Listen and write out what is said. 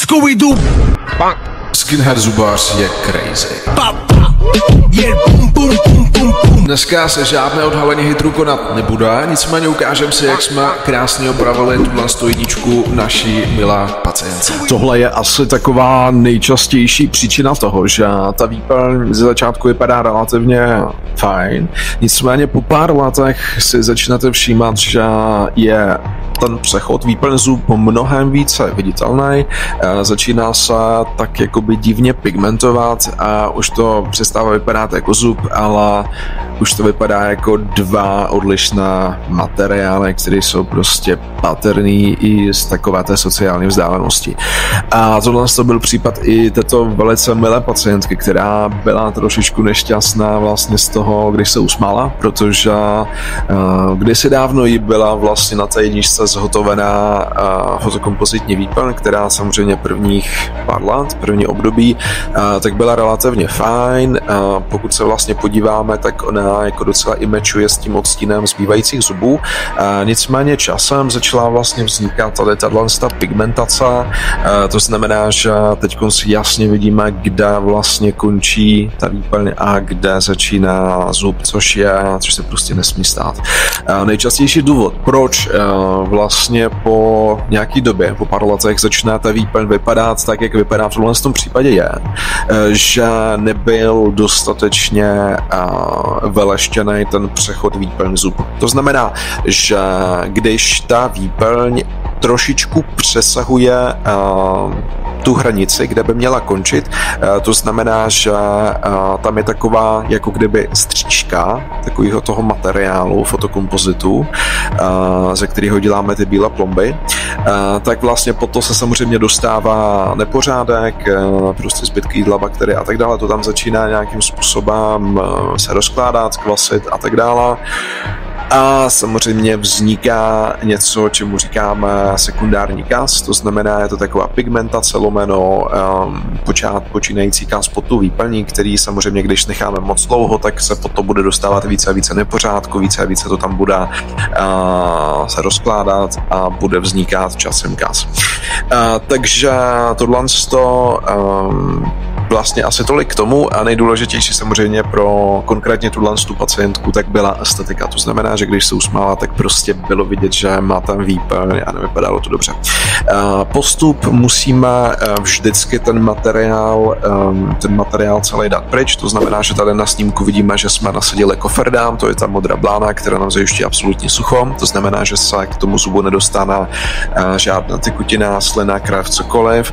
Scooby-Doo. Skinhead zubář je crazy. Dneska se žádné odhalení hitrů konat nebude, nicméně ukážeme si, jak jsme krásně opravili tuhle jedničku naší milé pacientce. Tohle je asi taková nejčastější příčina toho, že ta výplň ze začátku vypadá relativně fajn, nicméně po pár letech si začnete všímat, že je ten přechod výplň zub mnohem více viditelný, začíná se tak jakoby divně pigmentovat a už to přestává vypadat jako zub, ale už to vypadá jako dva odlišné materiály, které jsou prostě patrný i z takové té sociální vzdálenosti. A tohle to byl případ i této velice milé pacientky, která byla trošičku nešťastná vlastně z toho, když se usmála, protože kdysi dávno jí byla vlastně na té jedničce zhotovená fotokompozitní výplň, která samozřejmě prvních pár let, první období, tak byla relativně fajn. Pokud se vlastně podíváme, tak ona jako docela i mečuje s tím odstínem zbývajících zubů. Nicméně časem začala vlastně vznikat tady tato pigmentace, to znamená, že teď si jasně vidíme, kde vlastně končí ta výplň a kde začíná zub, což se prostě nesmí stát. Nejčastější důvod, proč vlastně po nějaký době, po pár letech začíná ta výplň vypadat tak, jak vypadá v tom případě je, že nebyl dostatečně veleštěný ten přechod výplň zub. To znamená, že když ta výplň trošičku přesahuje tu hranici, kde by měla končit, to znamená, že tam je taková jako kdyby stříčka takového toho materiálu, fotokompozitu, ze kterého děláme ty bílé plomby, tak vlastně po to se samozřejmě dostává nepořádek, prostě zbytky jídla, bakterie a tak dále, to tam začíná nějakým způsobem se rozkládat, kvasit a tak dále. A samozřejmě vzniká něco, čemu říkáme sekundární kas, to znamená, je to taková pigmentace lomeno počínající kas pod tu výplní, který samozřejmě, když necháme moc dlouho, tak se potom bude dostávat více a více nepořádku, více a více to tam bude se rozkládat a bude vznikat časem kas. Takže tohle vlastně asi tolik k tomu a nejdůležitější samozřejmě pro konkrétně tu pacientku tak byla estetika. To znamená, že když se usmála, tak prostě bylo vidět, že má tam výplň a nevypadalo to dobře. Postup musíme vždycky ten materiál celý dát pryč, to znamená, že tady na snímku vidíme, že jsme nasadili koferdám, to je ta modrá blána, která nám zajišťuje absolutní sucho, to znamená, že se k tomu zubu nedostane žádná tekutina, slina, krev, cokoliv.